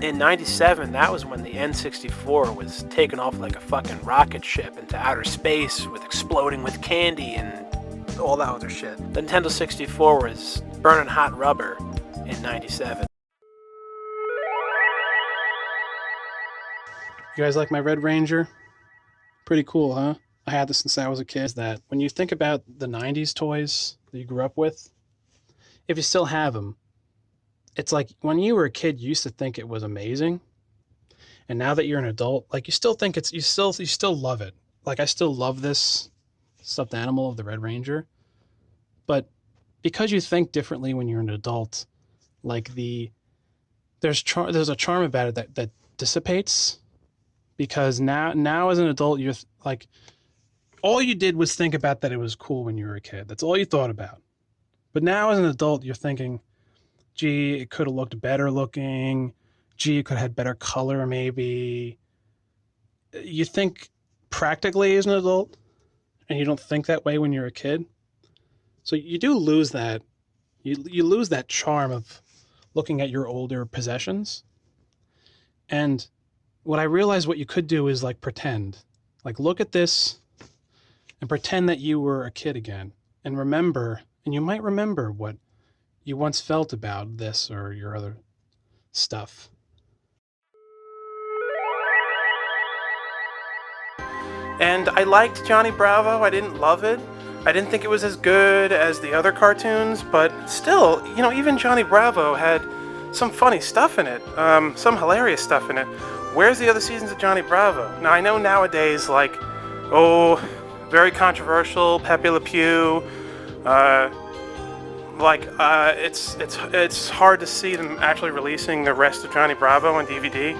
in 97, that was when the N64 was taking off like a fucking rocket ship into outer space with exploding with candy and all that other shit. The Nintendo 64 was burning hot rubber in 97. You guys like my Red Ranger? Pretty cool, huh? I had this since I was a kid. That when you think about the 90s toys that you grew up with, if you still have them, it's like when you were a kid, you used to think it was amazing. And now that you're an adult, like you still think you still love it. Like I still love this stuffed animal of the Red Ranger. But because you think differently when you're an adult, like there's a charm about it that dissipates, because now as an adult you're like, all you did was think about that it was cool when you were a kid. That's all you thought about. But now as an adult you're thinking, gee, it could have looked better looking. Gee, it could have had better color maybe. You think practically as an adult, and you don't think that way when you're a kid. So you do lose that. You lose that charm of looking at your older possessions. And what I realized what you could do is like pretend. Like look at this and pretend that you were a kid again. And remember, and you might remember what you once felt about this or your other stuff. And I liked Johnny Bravo. I didn't love it. I didn't think it was as good as the other cartoons, but still, you know, even Johnny Bravo had some funny stuff in it, some hilarious stuff in it. Where's the other seasons of Johnny Bravo? Now, I know nowadays, like, very controversial, Pepe Le Pew, it's hard to see them actually releasing the rest of Johnny Bravo on DVD,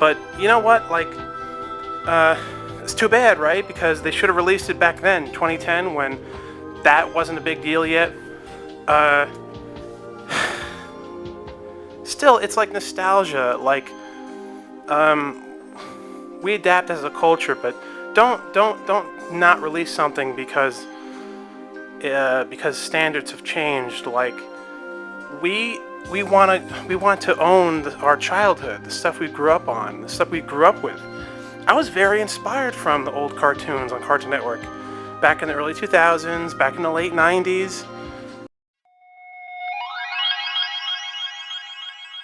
but you know what, like, it's too bad, right? Because they should have released it back then, 2010, when that wasn't a big deal yet. Still, it's like nostalgia. Like, we adapt as a culture, but don't not release something because standards have changed. Like, we want to own our childhood, the stuff we grew up on, the stuff we grew up with. I was very inspired from the old cartoons on Cartoon Network back in the early 2000s, back in the late 90s.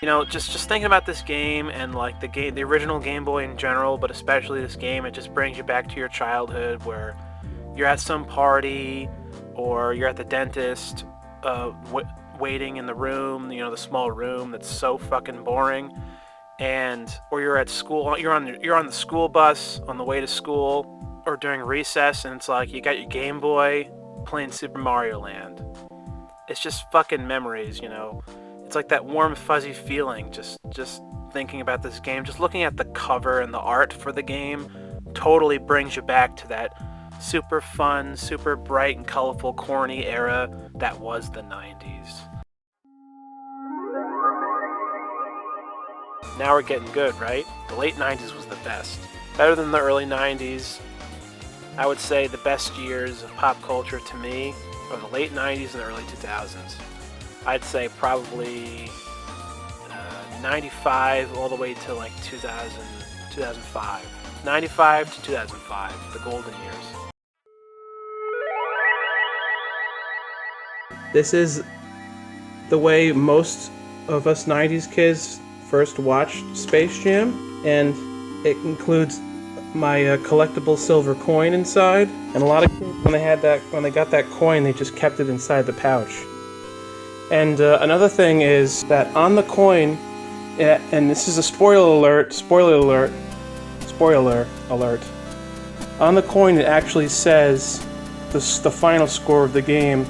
You know, just thinking about this game and like the original Game Boy in general, but especially this game, it just brings you back to your childhood where you're at some party or you're at the dentist, waiting in the room, you know, the small room that's so fucking boring. Or you're at school, you're on the school bus on the way to school, or during recess, and it's like you got your Game Boy playing Super Mario Land. It's just fucking memories, you know. It's like that warm, fuzzy feeling, just thinking about this game, just looking at the cover and the art for the game, totally brings you back to that super fun, super bright and colorful, corny era that was the 90s. Now we're getting good, right? The late 90s was the best. Better than the early 90s. I would say the best years of pop culture to me are the late 90s and the early 2000s. I'd say probably 95 all the way to like 2000, 2005. 95 to 2005, the golden years. This is the way most of us 90s kids first watched Space Jam, and it includes my collectible silver coin inside. And a lot of kids, when they got that coin, they just kept it inside the pouch. And another thing is that on the coin, and this is a spoiler alert. On the coin, it actually says the final score of the game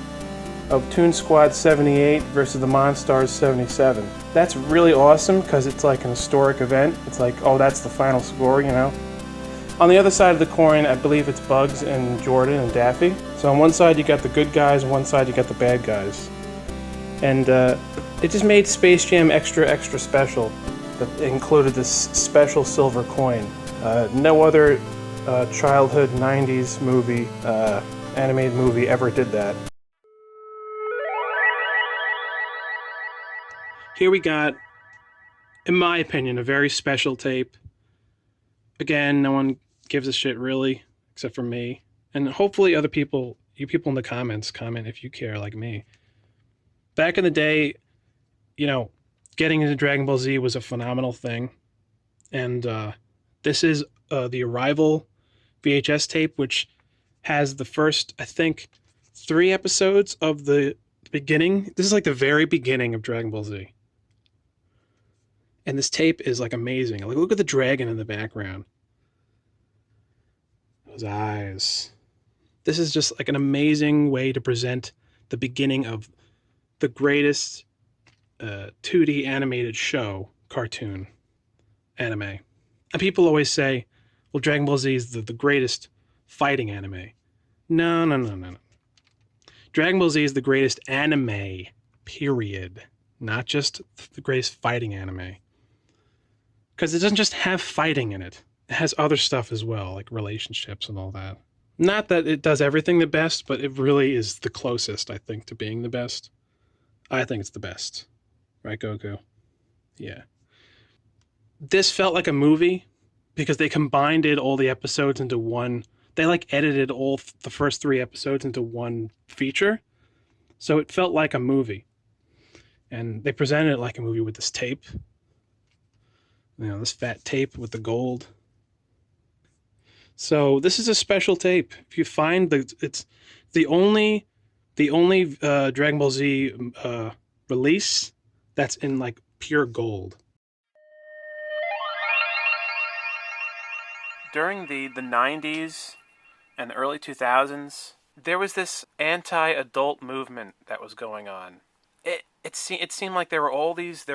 of Toon Squad 78 versus the Monstars 77. That's really awesome because it's like an historic event. It's like, oh, that's the final score, you know? On the other side of the coin, I believe it's Bugs and Jordan and Daffy. So on one side you got the good guys, on one side you got the bad guys. And it just made Space Jam extra special. That included this special silver coin. No other childhood 90s movie, animated movie ever did that. Here we got in my opinion, a very special tape. Again, no one gives a shit really, except for me. And hopefully other people, you people in the comments, comment if you care like me. Back in the day, getting into Dragon Ball Z was a phenomenal thing. And this is the Arrival VHS tape, which has the first, I think, 3 episodes of the beginning. This is like the very beginning of Dragon Ball Z. And this tape is like amazing. Like, look at the dragon in the background. Those eyes. This is just like an amazing way to present the beginning of the greatest 2D animated show, cartoon, anime. And people always say, well, Dragon Ball Z is the greatest fighting anime. No. Dragon Ball Z is the greatest anime, period. Not just the greatest fighting anime. Because it doesn't just have fighting in it. It has other stuff as well, like relationships and all that. Not that it does everything the best, but it really is the closest, I think, to being the best. I think it's the best. Right, Goku? Yeah. This felt like a movie because they combined all the episodes into one. They edited all the first 3 episodes into one feature. So it felt like a movie. And they presented it like a movie with this tape. This fat tape with the gold. So this is a special tape. If you find it's the only Dragon Ball Z release that's in pure gold. During the 90s and the early 2000s, there was this anti-adult movement that was going on. It seemed like there were all these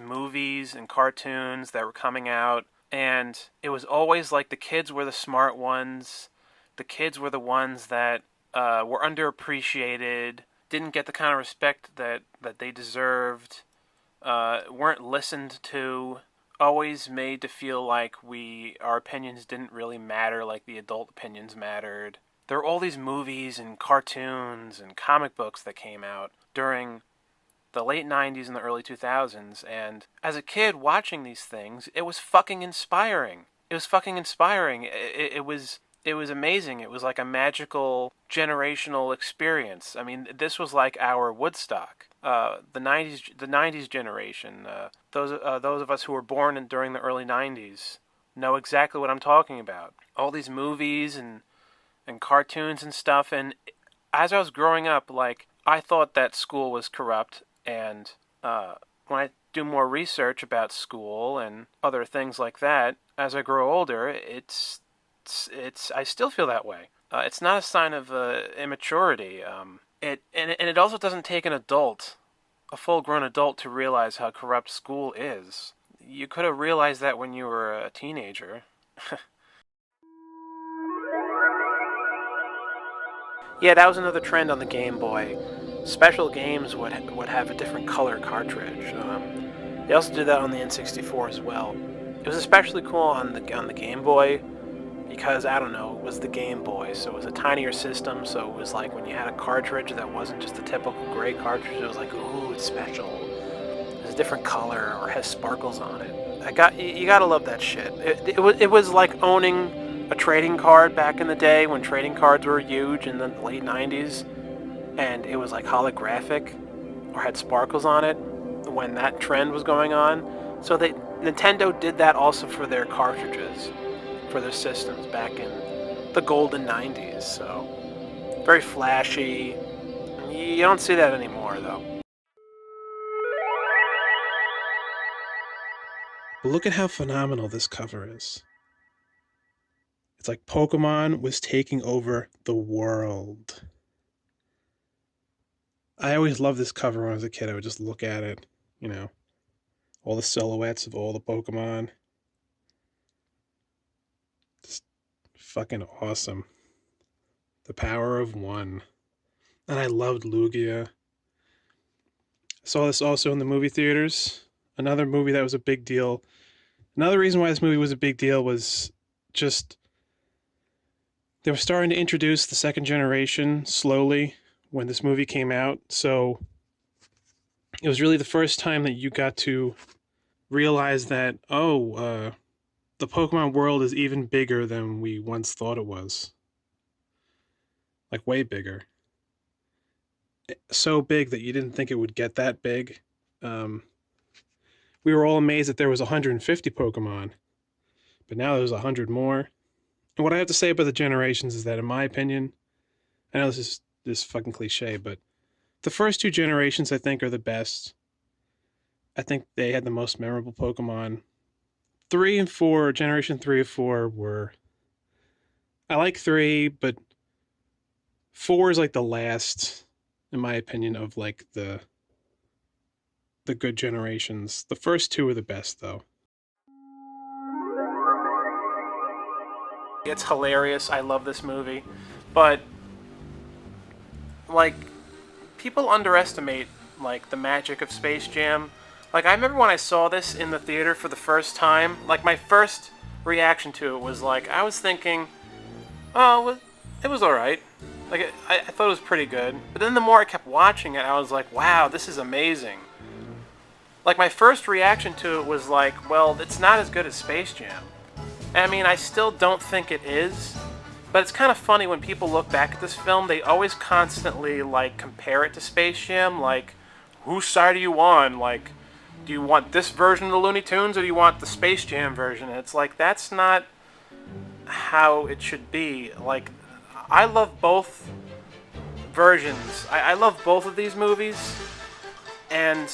movies and cartoons that were coming out, and it was always like the kids were the smart ones, the kids were the ones that were underappreciated, didn't get the kind of respect that they deserved, weren't listened to, always made to feel like our opinions didn't really matter like the adult opinions mattered. There were all these movies and cartoons and comic books that came out during the late 90s and the early 2000s, and as a kid watching these things, it was fucking inspiring. It was amazing. It was like a magical generational experience. I mean, this was like our Woodstock. The 90s generation, those of us who were born during the early 90s know exactly what I'm talking about. All these movies and cartoons and stuff, and as I was growing up, I thought that school was corrupt. And when I do more research about school and other things like that, as I grow older, I still feel that way. It's not a sign of immaturity. It also doesn't take an adult, a full-grown adult, to realize how corrupt school is. You could have realized that when you were a teenager. Yeah, that was another trend on the Game Boy. Special games would have a different color cartridge. They also did that on the N64 as well. It was especially cool on the Game Boy because, I don't know, it was the Game Boy, so it was a tinier system, so it was like when you had a cartridge that wasn't just a typical gray cartridge, it was like, ooh, it's special. It's a different color or has sparkles on it. You gotta love that shit. It was like owning a trading card back in the day when trading cards were huge in the late 90s. And it was holographic or had sparkles on it when that trend was going on. So Nintendo did that also for their cartridges, for their systems back in the golden 90s. So very flashy. You don't see that anymore, though. But look at how phenomenal this cover is. It's like Pokemon was taking over the world. I always loved this cover when I was a kid. I would just look at it, all the silhouettes of all the Pokemon. Just fucking awesome. The power of one. And I loved Lugia. I saw this also in the movie theaters. Another movie that was a big deal. Another reason why this movie was a big deal was just they were starting to introduce the second generation slowly when this movie came out. So it was really the first time that you got to realize that, the Pokemon world is even bigger than we once thought it was. Like, way bigger. So big that you didn't think it would get that big. We were all amazed that there was 150 Pokemon, but now there's 100 more. And what I have to say about the generations is that, in my opinion, I know this is fucking cliche, but the first two generations I think are the best. I think they had the most memorable Pokemon. 3 and 4, Generation 3 and 4 were... I like 3, but 4 is like the last, in my opinion, of like the good generations. The first 2 are the best, though. It's hilarious. I love this movie. But, like, people underestimate, like, the magic of Space Jam. Like, I remember when I saw this in the theater for the first time, like, my first reaction to it was, like, I was thinking, oh, it was alright. Like, I thought it was pretty good. But then the more I kept watching it, I was like, wow, this is amazing. Like, my first reaction to it was like, well, it's not as good as Space Jam. I mean, I still don't think it is, but it's kind of funny when people look back at this film, they always constantly, like, compare it to Space Jam, like, whose side are you on? Like, do you want this version of the Looney Tunes, or do you want the Space Jam version? And it's like, that's not how it should be. Like, I love both versions. I love both of these movies, and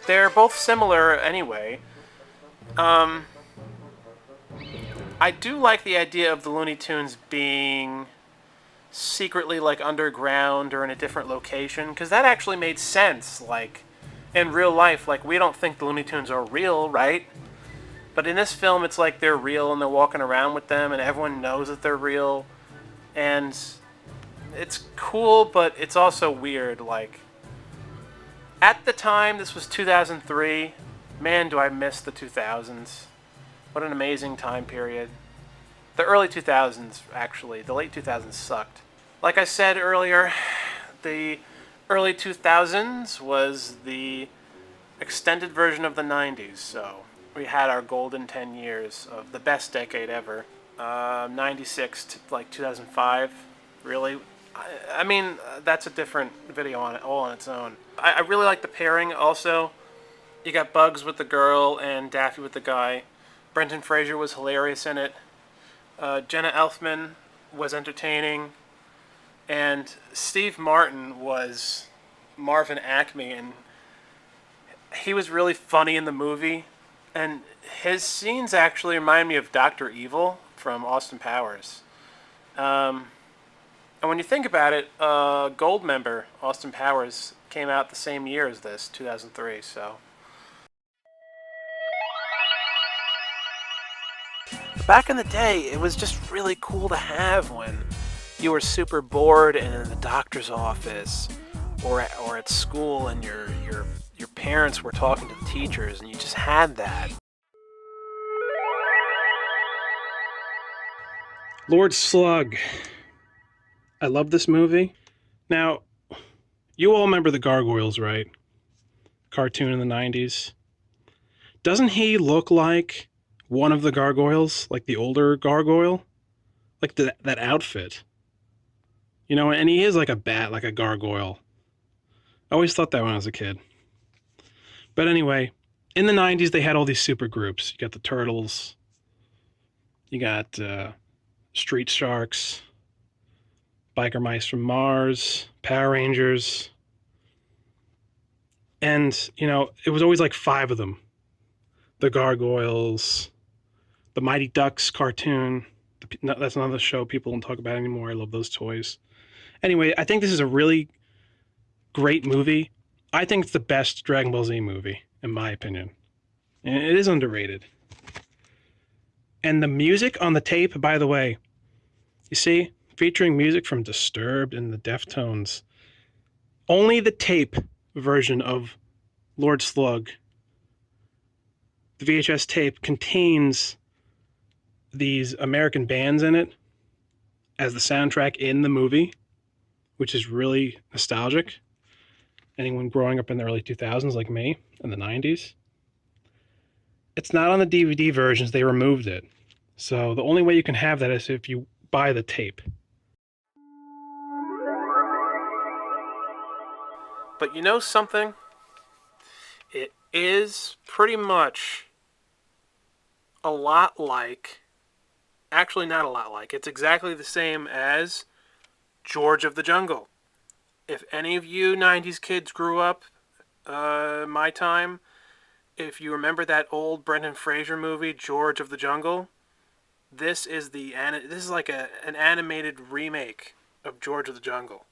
they're both similar anyway. I do like the idea of the Looney Tunes being secretly, like, underground or in a different location, because that actually made sense. Like, in real life, like, we don't think the Looney Tunes are real, right? But in this film, it's like they're real and they're walking around with them and everyone knows that they're real. And it's cool, but it's also weird. Like, at the time, this was 2003. Man, do I miss the 2000s. What an amazing time period. The early 2000s, actually. The late 2000s sucked. Like I said earlier, the early 2000s was the extended version of the 90s. So we had our golden 10 years of the best decade ever. 96 to like 2005. Really? I mean, that's a different video on it, all on its own. I really like the pairing also. You got Bugs with the girl and Daffy with the guy. Brendan Fraser was hilarious in it. Jenna Elfman was entertaining. And Steve Martin was Marvin Acme, and he was really funny in the movie. And his scenes actually remind me of Dr. Evil from Austin Powers. And when you think about it, Goldmember, Austin Powers, came out the same year as this, 2003, so... Back in the day, it was just really cool to have when you were super bored and in the doctor's office or at school and your parents were talking to the teachers and you just had that. Lord Slug. I love this movie. Now, you all remember the Gargoyles, right? Cartoon in the 90s. Doesn't he look like one of the gargoyles, like the older gargoyle? Like that outfit. You know, and he is like a bat, like a gargoyle. I always thought that when I was a kid. But anyway, in the 90s, they had all these super groups. You got the Turtles. You got Street Sharks. Biker Mice from Mars. Power Rangers. And, you know, it was always like 5 of them. The Gargoyles. The Mighty Ducks cartoon. That's another show people don't talk about anymore. I love those toys. Anyway, I think this is a really great movie. I think it's the best Dragon Ball Z movie, in my opinion. And it is underrated. And the music on the tape, by the way, you see, featuring music from Disturbed and the Deftones. Only the tape version of Lord Slug, the VHS tape, contains these American bands in it as the soundtrack in the movie, which is really nostalgic. Anyone growing up in the early 2000s like me, in the 90s. It's not on the DVD versions. They removed it. So the only way you can have that is if you buy the tape. But you know something? It is pretty much a lot like, actually not a lot like, it's exactly the same as George of the Jungle. If any of you 90s kids grew up my time, if you remember that old Brendan Fraser movie, George of the Jungle, this is like an animated remake of George of the Jungle.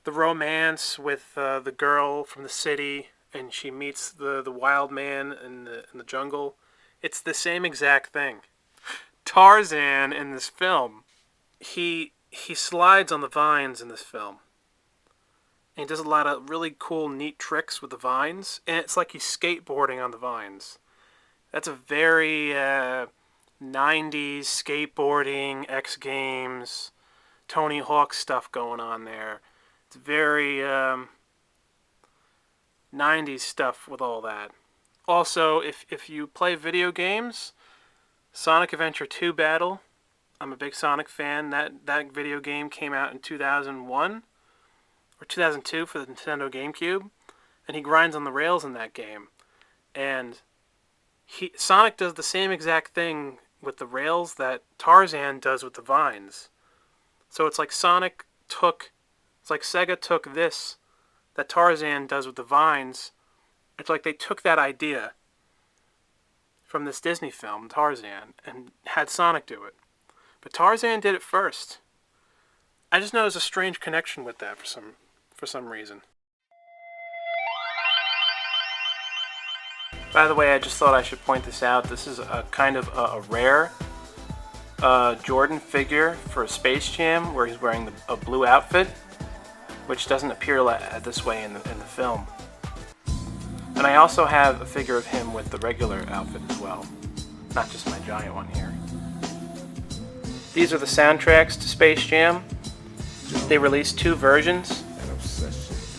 The romance with the girl from the city, and she meets the wild man in the jungle. It's the same exact thing. Tarzan in this film, he slides on the vines in this film. And he does a lot of really cool, neat tricks with the vines, and it's like he's skateboarding on the vines. That's a very 90s skateboarding, X Games, Tony Hawk stuff going on there. It's very 90s stuff with all that. Also, if you play video games, Sonic Adventure 2 Battle, I'm a big Sonic fan. That video game came out in 2001 or 2002 for the Nintendo GameCube, and he grinds on the rails in that game. And Sonic does the same exact thing with the rails that Tarzan does with the vines. So it's like Sega took this that Tarzan does with the vines. It's like they took that idea from this Disney film, Tarzan, and had Sonic do it. But Tarzan did it first. I just know there's a strange connection with that for some reason. By the way, I just thought I should point this out. This is a kind of a rare Jordan figure for Space Jam, where he's wearing a blue outfit, which doesn't appear this way in the film. And I also have a figure of him with the regular outfit as well, not just my giant one here. These are the soundtracks to Space Jam. They released 2 versions.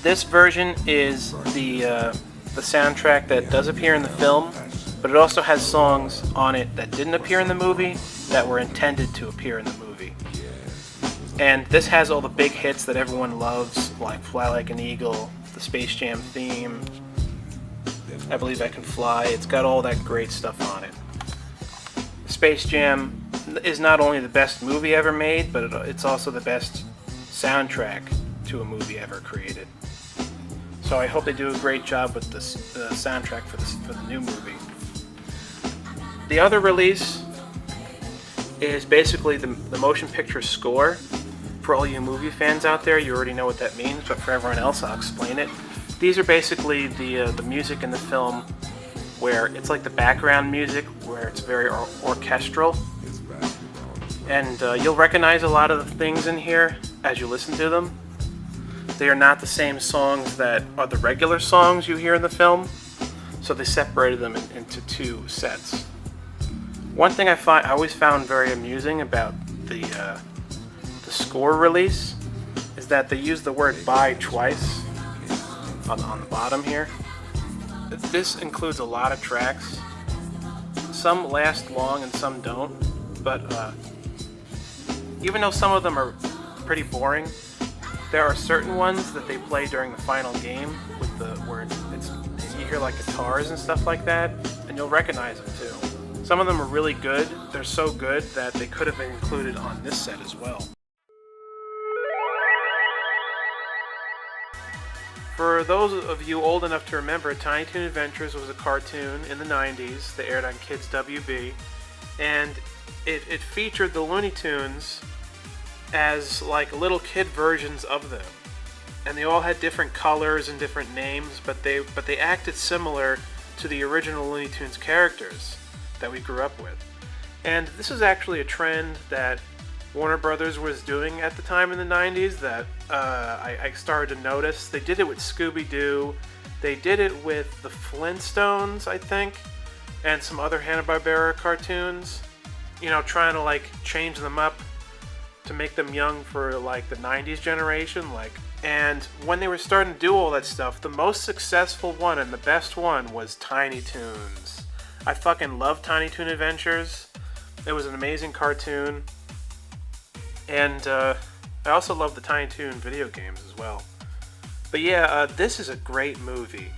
This version is the soundtrack that does appear in the film, but it also has songs on it that didn't appear in the movie that were intended to appear in the movie. And this has all the big hits that everyone loves, like Fly Like an Eagle, the Space Jam theme, I Believe I Can Fly. It's got all that great stuff on it. Space Jam is not only the best movie ever made, but it's also the best soundtrack to a movie ever created. So I hope they do a great job with the soundtrack for the new movie. The other release is basically the motion picture score. For all you movie fans out there, you already know what that means, but for everyone else, I'll explain it. These are basically the music in the film where it's like the background music, where it's very orchestral. And you'll recognize a lot of the things in here as you listen to them. They are not the same songs that are the regular songs you hear in the film, so they separated them into 2 sets. One thing I always found very amusing about the score release is that they use the word "by" twice on the bottom here. This includes a lot of tracks. Some last long and some don't, but even though some of them are pretty boring, there are certain ones that they play during the final game with where you hear like guitars and stuff like that, and you'll recognize them too. Some of them are really good. They're so good that they could have been included on this set as well. For those of you old enough to remember, Tiny Toon Adventures was a cartoon in the 90s that aired on Kids WB, and it featured the Looney Tunes as like little kid versions of them, and they all had different colors and different names, but they acted similar to the original Looney Tunes characters that we grew up with. And this is actually a trend that Warner Brothers was doing at the time in the 90s that I started to notice. They did it with Scooby-Doo, they did it with the Flintstones, I think, and some other Hanna-Barbera cartoons, you know, trying to like change them up to make them young for like the 90s generation, like And when they were starting to do all that stuff, the most successful one and the best one was Tiny Toons. I fucking love Tiny Toon Adventures. It was an amazing cartoon. And I also love the Tiny Toon video games as well. But yeah, this is a great movie.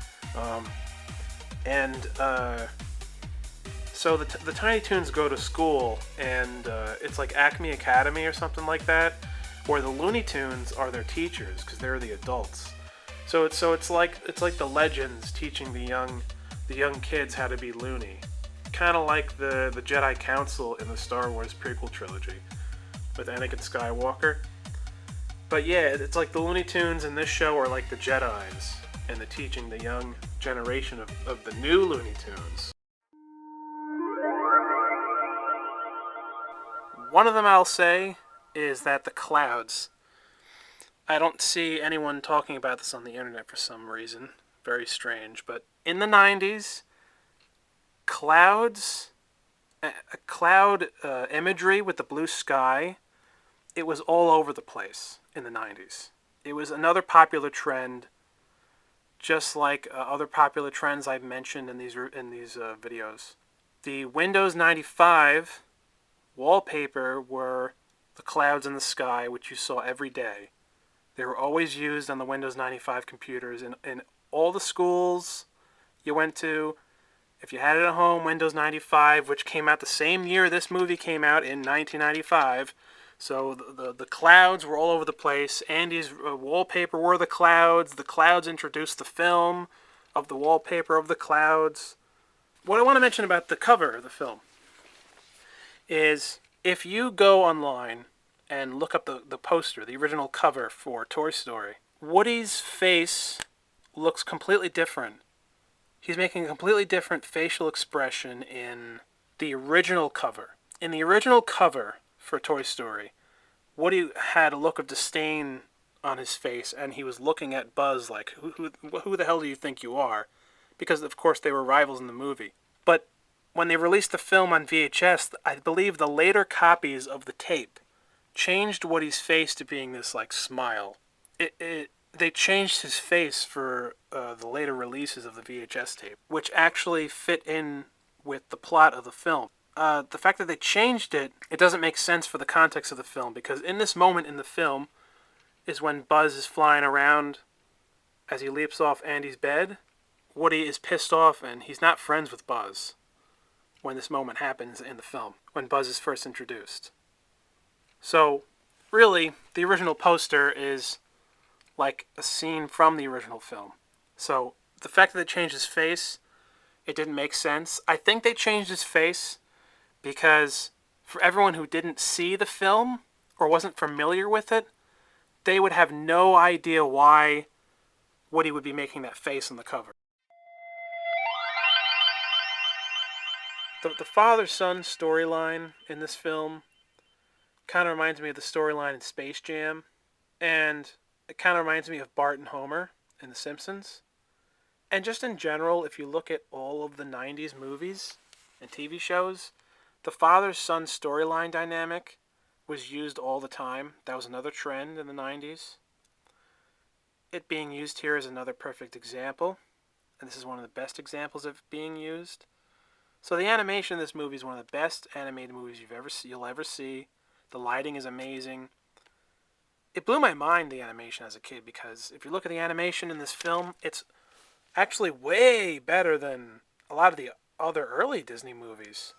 So the Tiny Toons go to school, and it's like Acme Academy or something like that, where the Looney Tunes are their teachers because they're the adults. So it's like the Legends teaching the young kids how to be loony, kind of like the Jedi Council in the Star Wars prequel trilogy with Anakin Skywalker. But yeah, it's like the Looney Tunes in this show are like the Jedis, and they're teaching the young generation of the new Looney Tunes. One of them I'll say is that the clouds. I don't see anyone talking about this on the internet for some reason. Very strange. But in the 90s, cloud imagery with the blue sky, it was all over the place in the 90s. It was another popular trend, just like other popular trends I've mentioned in these videos. The Windows 95 wallpaper were the clouds in the sky, which you saw every day. They were always used on the Windows 95 computers in all the schools you went to. If you had it at home, Windows 95, which came out the same year this movie came out in 1995. So the clouds were all over the place. Andy's wallpaper were the clouds. The clouds introduced the film of the wallpaper of the clouds. What I want to mention about the cover of the film is if you go online and look up the poster, the original cover for Toy Story, Woody's face looks completely different. He's making a completely different facial expression in the original cover. In the original cover for Toy Story, Woody had a look of disdain on his face, and he was looking at Buzz like, who the hell do you think you are? Because, of course, they were rivals in the movie. But when they released the film on VHS, I believe the later copies of the tape changed Woody's face to being this, like, smile. They changed his face for the later releases of the VHS tape, which actually fit in with the plot of the film. The fact that they changed it doesn't make sense for the context of the film, because in this moment in the film is when Buzz is flying around as he leaps off Andy's bed. Woody is pissed off, and he's not friends with Buzz when this moment happens in the film, when Buzz is first introduced. So, really, the original poster is like a scene from the original film. So, the fact that they changed his face, it didn't make sense. I think they changed his face because for everyone who didn't see the film or wasn't familiar with it, they would have no idea why Woody would be making that face on the cover. The father-son storyline in this film kind of reminds me of the storyline in Space Jam, and it kind of reminds me of Bart and Homer in The Simpsons. And just in general, if you look at all of the 90s movies and TV shows, the father-son storyline dynamic was used all the time. That was another trend in the 90s. It being used here is another perfect example, and this is one of the best examples of it being used. So the animation in this movie is one of the best animated movies you'll ever see. The lighting is amazing. It blew my mind, the animation, as a kid, because if you look at the animation in this film, it's actually way better than a lot of the other early Disney movies.